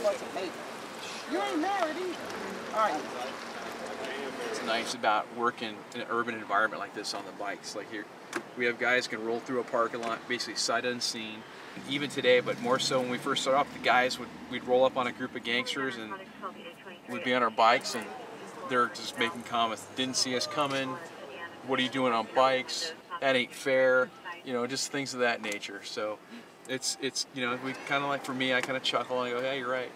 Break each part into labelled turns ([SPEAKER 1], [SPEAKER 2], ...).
[SPEAKER 1] wasn't making. You ain't married either, are you?
[SPEAKER 2] It's nice about working in an urban environment like this on the bikes. Like here, we have guys who can roll through a parking lot, basically sight unseen. Even today, but more so when we first started off, the guys we'd roll up on a group of gangsters and we'd be on our bikes and they're just making comments. Didn't see us coming. What are you doing on bikes? That ain't fair. You know, just things of that nature. So it's you know, we kind of like, for me, I kind of chuckle and I go, hey, you're right.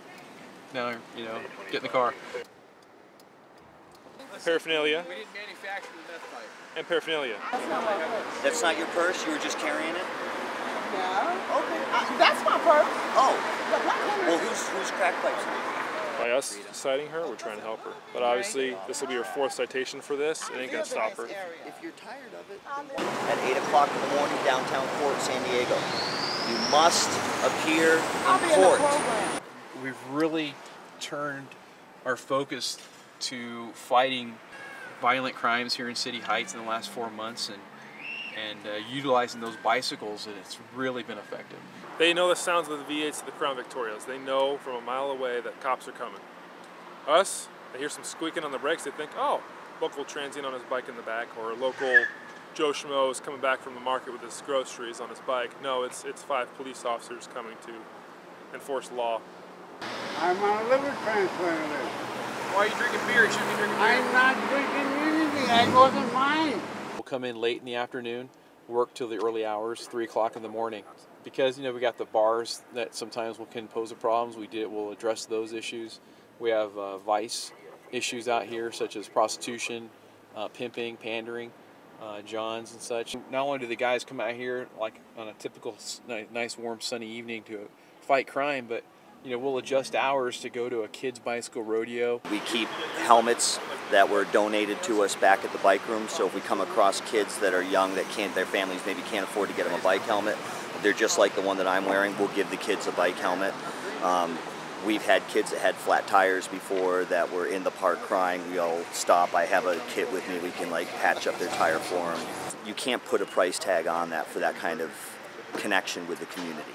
[SPEAKER 2] Now, you know, get in the car.
[SPEAKER 3] Paraphernalia.
[SPEAKER 2] We didn't manufacture the meth pipe.
[SPEAKER 3] And paraphernalia.
[SPEAKER 4] That's not your purse? You were just carrying it?
[SPEAKER 1] No. Okay. That's my purse.
[SPEAKER 4] Oh. Well, whose crack pipes?
[SPEAKER 3] By us citing her, we're trying to help her. But obviously, this will be her 4th citation for this. It ain't going to stop her.
[SPEAKER 4] If you're tired of it, at 8 o'clock in the morning, downtown court, San Diego, you must appear in court.
[SPEAKER 2] We've really turned our focus to fighting violent crimes here in City Heights in the last 4 months and utilizing those bicycles, and it's really been effective.
[SPEAKER 3] They know the sounds of the V8s to the Crown Victorias. They know from a mile away that cops are coming. Us, they hear some squeaking on the brakes, they think, oh, local transient on his bike in the back, or a local Joe Schmo is coming back from the market with his groceries on his bike. No, it's 5 police officers coming to enforce law.
[SPEAKER 5] I'm on a liver transplant list.
[SPEAKER 2] Why are you drinking beer? You shouldn't be drinking beer.
[SPEAKER 5] I'm not drinking anything. That wasn't mine.
[SPEAKER 2] We'll come in late in the afternoon, work till the early hours, 3 o'clock in the morning. Because, you know, we got the bars that sometimes can pose a problem. We'll address those issues. We have vice issues out here, such as prostitution, pimping, pandering, johns and such. Not only do the guys come out here like on a typical nice warm sunny evening to fight crime, but you know, we'll adjust hours to go to a kids bicycle rodeo.
[SPEAKER 4] We keep helmets that were donated to us back at the bike room, so if we come across kids that are young that their families maybe can't afford to get them a bike helmet, they're just like the one that I'm wearing, we'll give the kids a bike helmet. We've had kids that had flat tires before that were in the park crying. We'll stop. I have a kit with me. We can like patch up their tire for them. You can't put a price tag on that for that kind of connection with the community.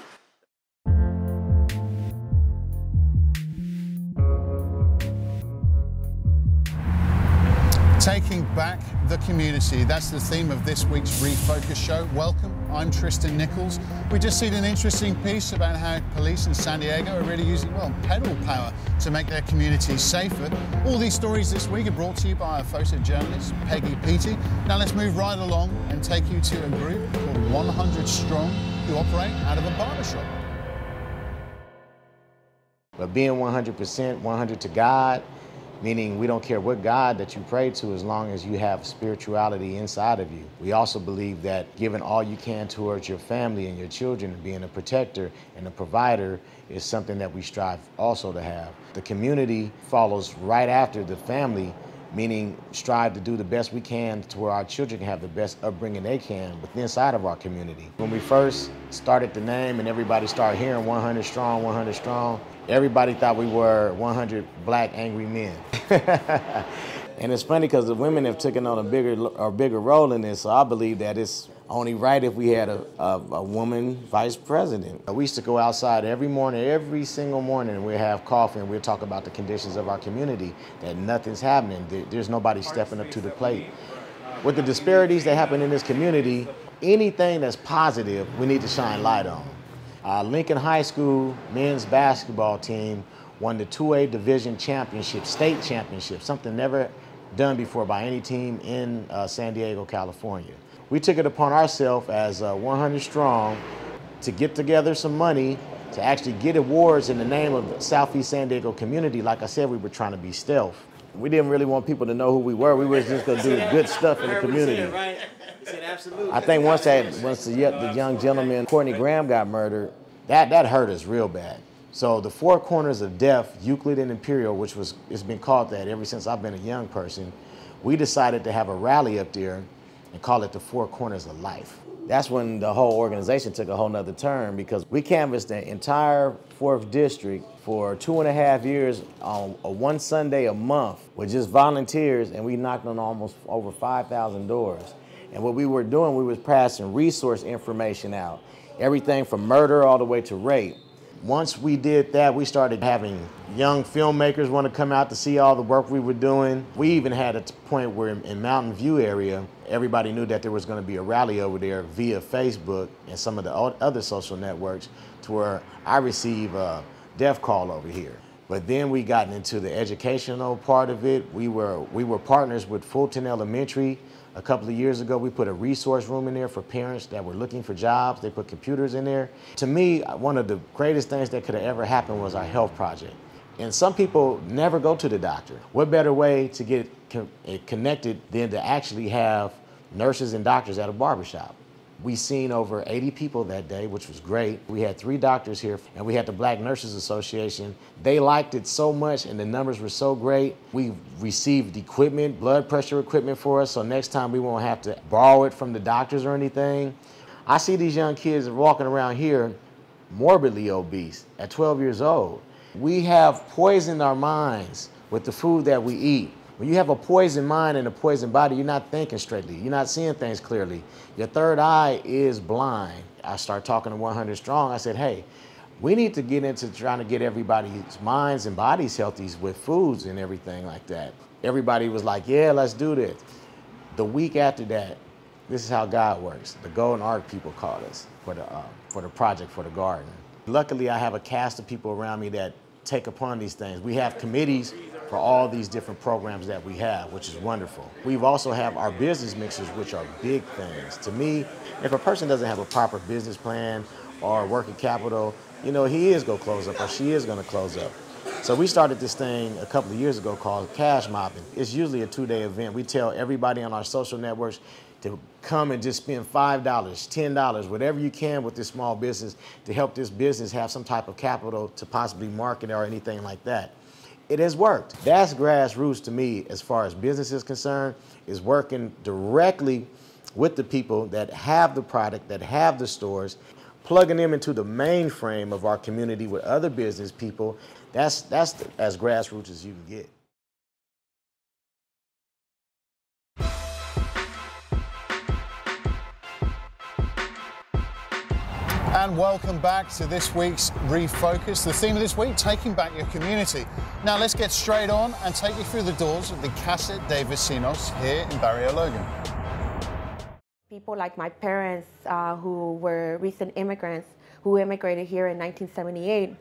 [SPEAKER 6] Taking back the community. That's the theme of this week's Refocus show. Welcome, I'm Tristan Nichols. We just seen an interesting piece about how police in San Diego are really using, well, pedal power to make their communities safer. All these stories this week are brought to you by our photojournalist, Peggy Peaty. Now let's move right along and take you to a group called 100 Strong who operate out of a barbershop.
[SPEAKER 7] But being 100%, 100 to God, meaning we don't care what God that you pray to as long as you have spirituality inside of you. We also believe that giving all you can towards your family and your children, being a protector and a provider, is something that we strive also to have. The community follows right after the family, meaning strive to do the best we can to where our children can have the best upbringing they can within inside of our community. When we first started the name and everybody started hearing 100 Strong, 100 Strong, everybody thought we were 100 black angry men. And it's funny because the women have taken on a bigger role in this, so I believe that it's only right if we had a woman vice president. We used to go outside every morning, every single morning, and we'd have coffee and we'd talk about the conditions of our community, that nothing's happening. There's nobody stepping up to the plate. With the disparities that happen in this community, anything that's positive, we need to shine light on. Lincoln High School men's basketball team won the 2A Division Championship, state championship, something never done before by any team in San Diego, California. We took it upon ourselves as 100 Strong to get together some money to actually get awards in the name of the Southeast San Diego community. Like I said, we were trying to be stealth. We didn't really want people to know who we were. We were just gonna do good stuff in the community. I think once the young gentleman, Courtney Graham, got murdered, that hurt us real bad. So the Four Corners of Death, Euclid and Imperial, which it's been called that ever since I've been a young person, we decided to have a rally up there and call it the Four Corners of Life. That's when the whole organization took a whole nother turn, because we canvassed the entire 4th District for 2.5 years on one Sunday a month with just volunteers, and we knocked on almost over 5,000 doors. And what we were doing, we was passing resource information out, everything from murder all the way to rape. Once we did that, we started having young filmmakers want to come out to see all the work we were doing. We even had a point where in Mountain View area, everybody knew that there was going to be a rally over there via Facebook and some of the other social networks, to where I received a death call over here. But then we got into the educational part of it. We were partners with Fulton Elementary. A couple of years ago, we put a resource room in there for parents that were looking for jobs. They put computers in there. To me, one of the greatest things that could have ever happened was our health project. And some people never go to the doctor. What better way to get connected than to actually have nurses and doctors at a barbershop? We seen over 80 people that day, which was great. We had 3 doctors here, and we had the Black Nurses Association. They liked it so much, and the numbers were so great. We received equipment, blood pressure equipment for us, so next time we won't have to borrow it from the doctors or anything. I see these young kids walking around here morbidly obese at 12 years old. We have poisoned our minds with the food that we eat. When you have a poisoned mind and a poisoned body, you're not thinking straightly. You're not seeing things clearly. Your third eye is blind. I started talking to 100 Strong. I said, hey, we need to get into trying to get everybody's minds and bodies healthy with foods and everything like that. Everybody was like, yeah, let's do this. The week after that, this is how God works. The Golden Ark people called us for the project for the garden. Luckily, I have a cast of people around me that take upon these things. We have committees for all these different programs that we have, which is wonderful. We've also have our business mixers, which are big things. To me, if a person doesn't have a proper business plan or working capital, you know, he is gonna close up or she is gonna close up. So we started this thing a couple of years ago called Cash Mopping. It's usually a 2-day event. We tell everybody on our social networks to come and just spend $5, $10, whatever you can with this small business to help this business have some type of capital to possibly market or anything like that. It has worked. That's grassroots to me as far as business is concerned, is working directly with the people that have the product, that have the stores, plugging them into the mainframe of our community with other business people. That's as grassroots as you can get.
[SPEAKER 6] And welcome back to this week's Refocus. The theme of this week, taking back your community. Now let's get straight on and take you through the doors of the Casa de Vecinos here in Barrio Logan.
[SPEAKER 8] People like my parents who were recent immigrants who immigrated here in 1978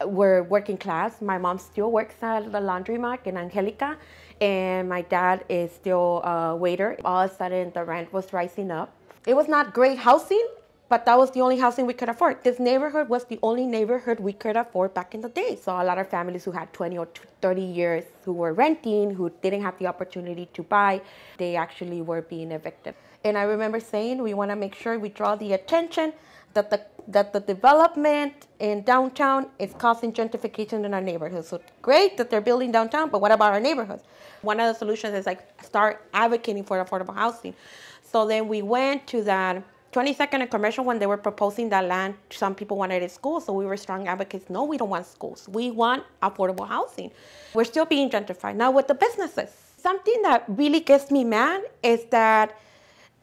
[SPEAKER 8] were working class. My mom still works at the laundromat in Angelica, and my dad is still a waiter. All of a sudden the rent was rising up. It was not great housing, but that was the only housing we could afford. This neighborhood was the only neighborhood we could afford back in the day. So a lot of families who had 20 or 30 years who were renting, who didn't have the opportunity to buy, they actually were being evicted. And I remember saying, we want to make sure we draw the attention that the development in downtown is causing gentrification in our neighborhoods. So great that they're building downtown, but what about our neighborhoods? One of the solutions is like start advocating for affordable housing. So then we went to that 22nd and Commercial when they were proposing that land. Some people wanted it schools, so we were strong advocates. No, we don't want schools. We want affordable housing. We're still being gentrified. Now with the businesses, something that really gets me mad is that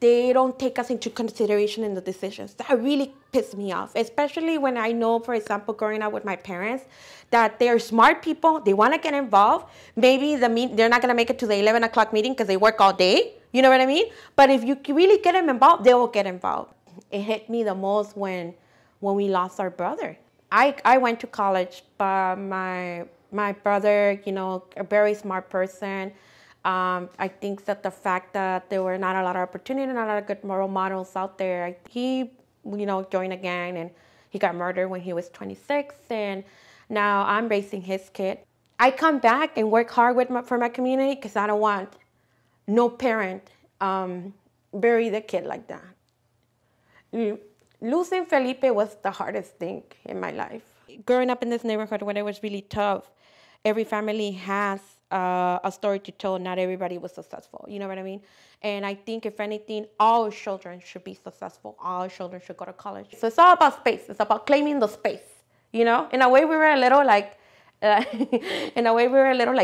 [SPEAKER 8] they don't take us into consideration in the decisions. That really pisses me off, especially when I know, for example, growing up with my parents, that they're smart people, they want to get involved. Maybe they're not going to make it to the 11 o'clock meeting because they work all day. You know what I mean? But if you really get them involved, they will get involved. It hit me the most when we lost our brother. I went to college, but my brother, you know, a very smart person. I think that the fact that there were not a lot of opportunity, not a lot of good role models out there, he, you know, joined a gang and he got murdered when he was 26, and now I'm raising his kid. I come back and work hard for my community because I don't want no parent bury the kid like that. Losing Felipe was the hardest thing in my life. Growing up in this neighborhood when it was really tough, every family has a story to tell. Not everybody was successful, you know what I mean? And I think if anything, all children should be successful. All children should go to college. So it's all about space. It's about claiming the space, you know? In a way, we were a little like,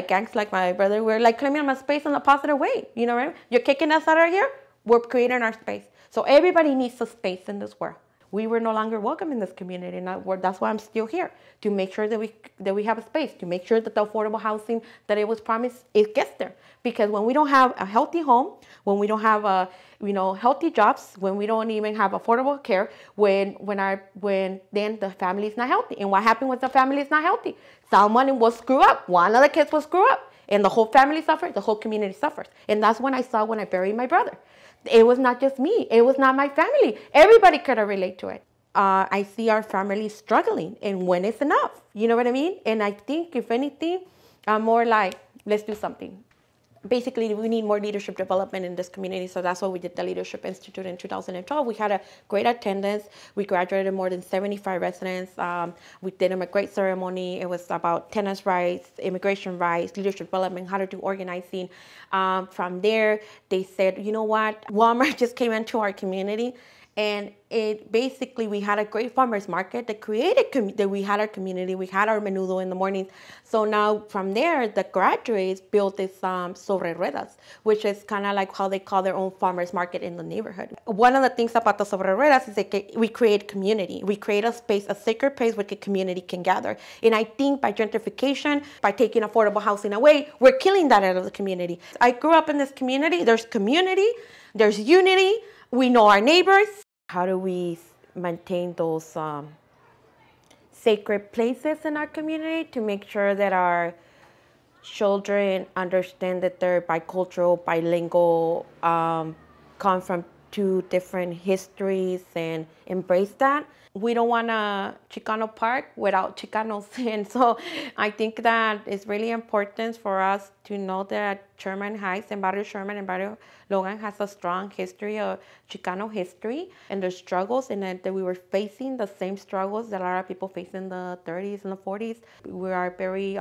[SPEAKER 8] gangs like my brother. We're like claiming my space in a positive way, you know what I mean? You're kicking us out of here, we're creating our space. So everybody needs a space in this world. we were no longer welcome in this community. And that's why I'm still here, to make sure that we have a space, to make sure that the affordable housing that it was promised, it gets there. Because when we don't have a healthy home, when we don't have healthy jobs, when we don't even have affordable care, when then the family is not healthy. And what happened when the family is not healthy? Someone will screw up. One of the kids will screw up. And the whole family suffers, the whole community suffers. And that's when I saw when I buried my brother. It was not just me. It was not my family. Everybody could relate to it. I see our family struggling, and when it's enough. You know what I mean? And I think, if anything, I'm more like, let's do something. Basically, we need more leadership development in this community, so that's why we did the Leadership Institute in 2012. We had a great attendance. We graduated more than 75 residents. We did them a great ceremony. It was about tenants' rights, immigration rights, leadership development, how to do organizing. From there, they said, you know what? Walmart just came into our community. And we had a great farmers market that created that we had our community. We had our menudo in the mornings. So now from there, the graduates built this sobre ruedas, which is kind of like how they call their own farmers market in the neighborhood. One of the things about the sobre ruedas is that we create community. We create a space, a sacred place where the community can gather. And I think by gentrification, by taking affordable housing away, we're killing that out of the community. I grew up in this community. There's community. There's unity. We know our neighbors. How do we maintain those sacred places in our community to make sure that our children understand that they're bicultural, bilingual, come from two different histories and embrace that? We don't want a Chicano park without Chicanos. And so I think that it's really important for us to know that Sherman Heights and Barrio Sherman and Barrio Logan has a strong history of Chicano history and their struggles, and that we were facing the same struggles that a lot of people faced in the 30s and the 40s. We are very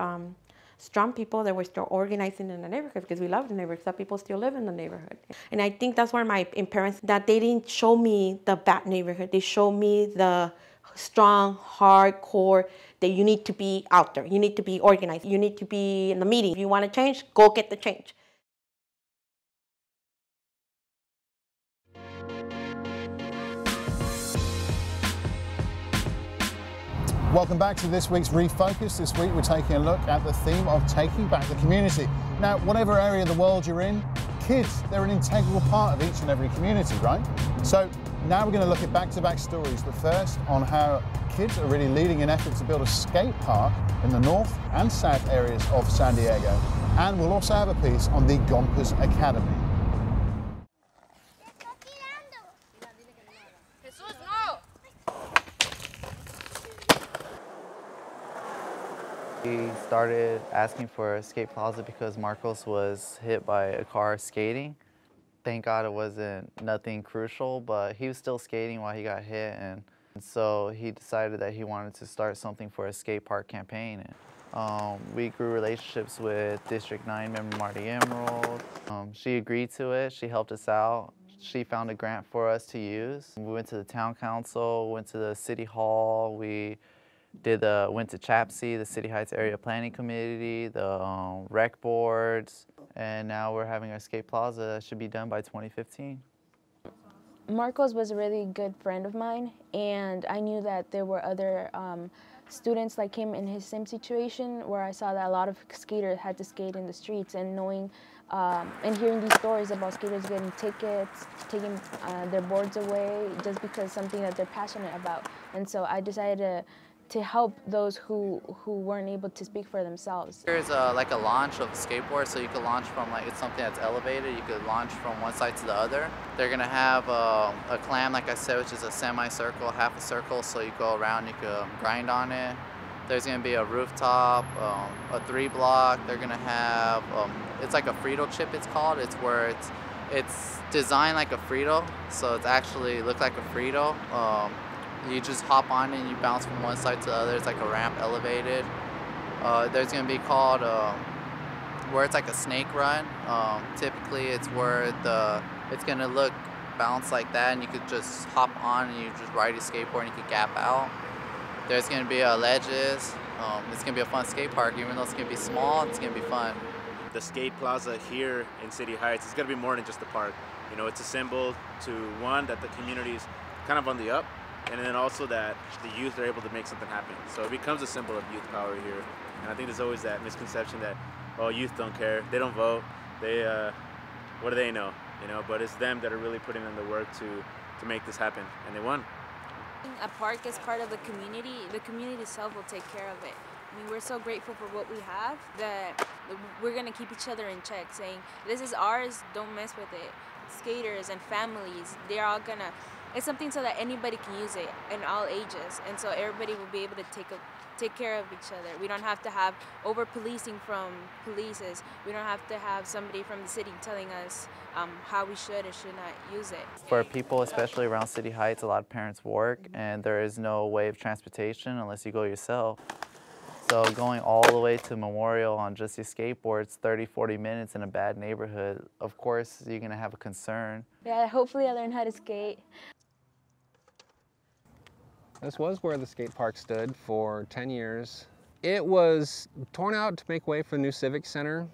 [SPEAKER 8] strong people that were still organizing in the neighborhood because we love the neighborhood. Some people still live in the neighborhood. And I think that's where my parents, that they didn't show me the bad neighborhood. They showed me the strong, hardcore, that you need to be out there. You need to be organized. You need to be in the meeting. If you want to change, go get the change.
[SPEAKER 6] Welcome back to this week's Refocus. This week we're taking a look at the theme of taking back the community. Now, whatever area of the world you're in, kids, they're an integral part of each and every community, right? So now we're going to look at back-to-back stories, but first on how kids are really leading an effort to build a skate park in the north and south areas of San Diego. And we'll also have a piece on the Gompers Academy.
[SPEAKER 9] We started asking for a skate plaza because Marcos was hit by a car skating. Thank God it wasn't nothing crucial, but he was still skating while he got hit, and so he decided that he wanted to start something for a skate park campaign. We grew relationships with District 9 member Marty Emerald. She agreed to it. She helped us out. She found a grant for us to use. We went to the town council, went to the city hall. We went to CHAPSI, the City Heights Area Planning Committee, the rec boards, and now we're having our skate plaza that should be done by 2015.
[SPEAKER 10] Marcos was a really good friend of mine, and I knew that there were other students like him in his same situation, where I saw that a lot of skaters had to skate in the streets, and knowing and hearing these stories about skaters getting tickets, taking their boards away just because something that they're passionate about. And so I decided to help those who weren't able to speak for themselves.
[SPEAKER 9] There's like a launch of skateboards, so you could launch from, like, it's something that's elevated, you could launch from one side to the other. They're gonna have a clam, like I said, which is a semicircle, half a circle, so you go around, you could grind on it. There's gonna be a rooftop, a 3-block. They're gonna have, it's like a Frito chip, it's called. It's where it's designed like a Frito, so it's actually look like a Frito. You just hop on it and you bounce from one side to the other. It's like a ramp elevated. There's gonna be called where it's like a snake run. Typically it's where it's gonna bounce like that, and you could just hop on and you just ride your skateboard and you could gap out. There's gonna be ledges. It's gonna be a fun skate park. Even though it's gonna be small, it's gonna be fun.
[SPEAKER 11] The skate plaza here in City Heights is gonna be more than just a park. You know, it's a symbol to, one, that the community is kind of on the up, and then also that the youth are able to make something happen. So it becomes a symbol of youth power here. And I think there's always that misconception that, oh, youth don't care, they don't vote, they, what do they know? You know, but it's them that are really putting in the work to make this happen, and they won.
[SPEAKER 10] A park is part of the community itself will take care of it. I mean, we're so grateful for what we have that we're gonna keep each other in check, saying, this is ours, don't mess with it. Skaters and families, they're all gonna, it's something so that anybody can use it in all ages, and so everybody will be able to take care of each other. We don't have to have over-policing from polices. We don't have to have somebody from the city telling us how we should or should not use it.
[SPEAKER 9] For people, especially around City Heights, a lot of parents work and there is no way of transportation unless you go yourself. So going all the way to Memorial on just your skateboards, 30, 40 minutes in a bad neighborhood, of course you're gonna have a concern.
[SPEAKER 10] Yeah, hopefully I learn how to skate.
[SPEAKER 12] This was where the skate park stood for 10 years. It was torn out to make way for the new Civic Center.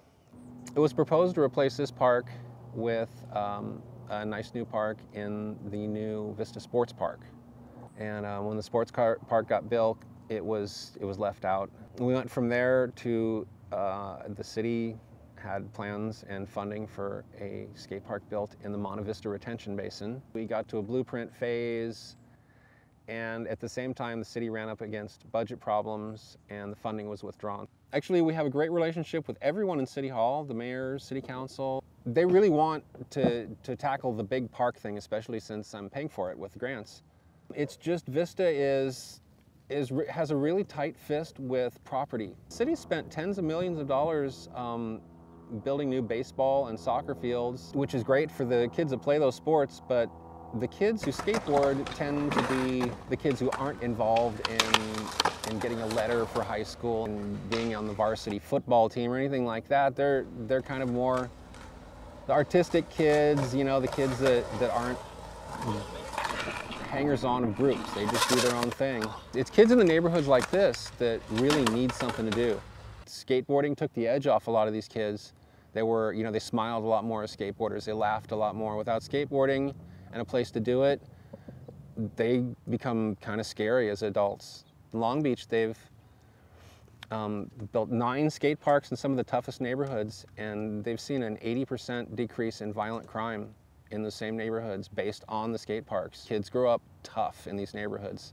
[SPEAKER 12] It was proposed to replace this park with a nice new park in the new Vista Sports Park. And when the sports park got built, it was left out. We went from there to the city had plans and funding for a skate park built in the Monte Vista Retention Basin. We got to a blueprint phase, and at the same time the city ran up against budget problems and the funding was withdrawn. Actually, we have a great relationship with everyone in City Hall, the mayor, city council. They really want to tackle the big park thing, especially since I'm paying for it with grants. It's just Vista has a really tight fist with property. The city spent tens of millions of dollars building new baseball and soccer fields, which is great for the kids that play those sports, but the kids who skateboard tend to be the kids who aren't involved in getting a letter for high school and being on the varsity football team or anything like that. They're kind of more the artistic kids, you know, the kids that aren't hangers-on of groups. They just do their own thing. It's kids in the neighborhoods like this that really need something to do. Skateboarding took the edge off a lot of these kids. They were, you know, they smiled a lot more as skateboarders. They laughed a lot more. Without skateboarding and a place to do it, they become kind of scary as adults. In Long Beach, they've built 9 skate parks in some of the toughest neighborhoods, and they've seen an 80% decrease in violent crime in the same neighborhoods based on the skate parks. Kids grow up tough in these neighborhoods.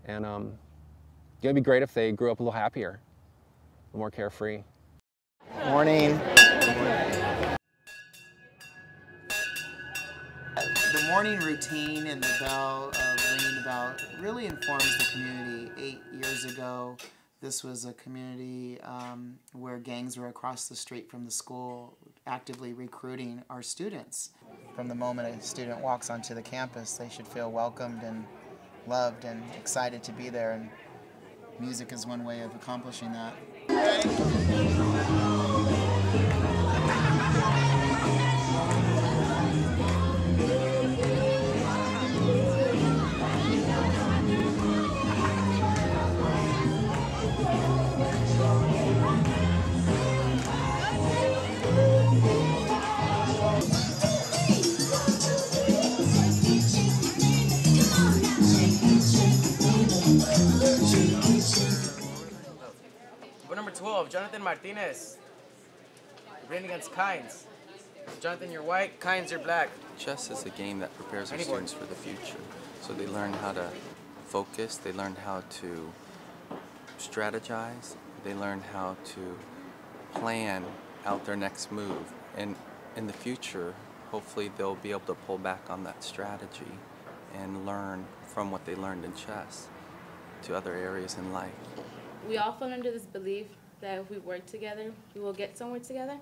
[SPEAKER 12] And it'd be great if they grew up a little happier, a little more carefree.
[SPEAKER 13] Morning. The morning routine and the bell, ringing the bell, really informs the community. 8 years ago, this was a community where gangs were across the street from the school, actively recruiting our students. From the moment a student walks onto the campus, they should feel welcomed and loved and excited to be there, and music is one way of accomplishing that.
[SPEAKER 14] Number 12, Jonathan Martinez. Playing against Kynes. Jonathan, you're white, Kynes, you're black.
[SPEAKER 15] Chess is a game that prepares our students for the future. So they learn how to focus, they learn how to strategize, they learn how to plan out their next move. And in the future, hopefully they'll be able to pull back on that strategy and learn from what they learned in chess to other areas in life.
[SPEAKER 16] We all fall under this belief that if we work together, we will get somewhere together.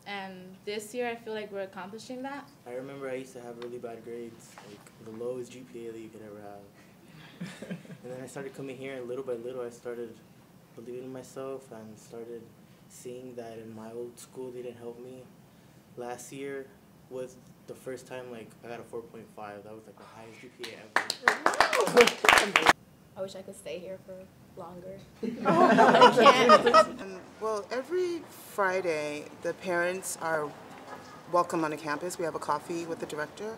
[SPEAKER 16] And this year, I feel like we're accomplishing that.
[SPEAKER 17] I remember I used to have really bad grades, like the lowest GPA that you could ever have. And then I started coming here, and little by little, I started believing in myself and started seeing that in my old school, they didn't help me. Last year was the first time, like, I got a 4.5. That was, like, the highest GPA ever.
[SPEAKER 16] I wish I could stay here for longer.
[SPEAKER 18] I can't. Well, every Friday, the parents are welcome on the campus. We have a coffee with the director,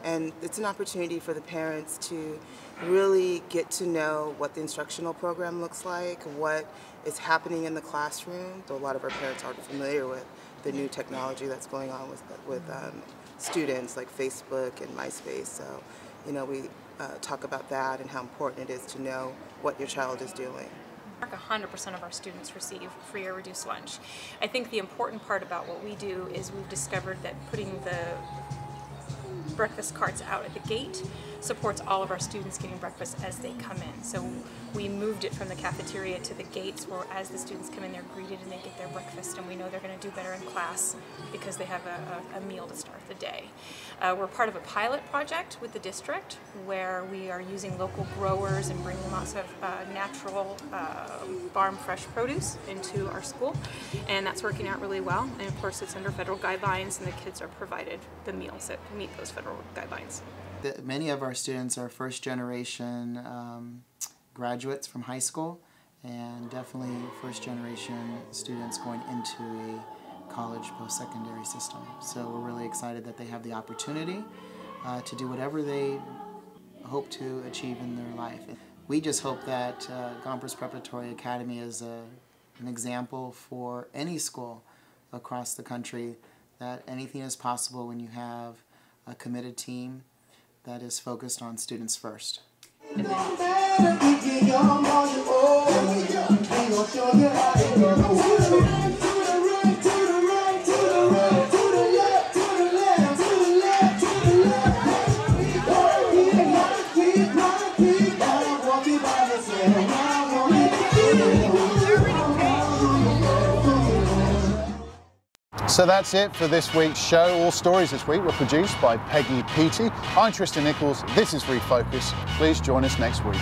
[SPEAKER 18] And it's an opportunity for the parents to really get to know what the instructional program looks like, what is happening in the classroom. So a lot of our parents aren't familiar with the new technology that's going on with students like Facebook and MySpace. So, you know, we talk about that and how important it is to know what your child is doing.
[SPEAKER 19] 100% of our students receive free or reduced lunch. I think the important part about what we do is we've discovered that putting the breakfast carts out at the gate supports all of our students getting breakfast as they come in. So we moved it from the cafeteria to the gates, where as the students come in, they're greeted and they get their breakfast, and we know they're going to do better in class because they have a meal to start the day. We're part of a pilot project with the district where we are using local growers and bringing lots of natural farm fresh produce into our school, and that's working out really well. And of course it's under federal guidelines, and the kids are provided the meals that meet those federal guidelines.
[SPEAKER 13] Many of our students are first generation graduates from high school, and definitely first generation students going into a college post-secondary system. So we're really excited that they have the opportunity to do whatever they hope to achieve in their life. We just hope that Gompers Preparatory Academy is an example for any school across the country, that anything is possible when you have a committed team that is focused on students first.
[SPEAKER 6] So that's it for this week's show. All stories this week were produced by Peggy Peaty. I'm Tristan Nichols. This is Refocus. Please join us next week.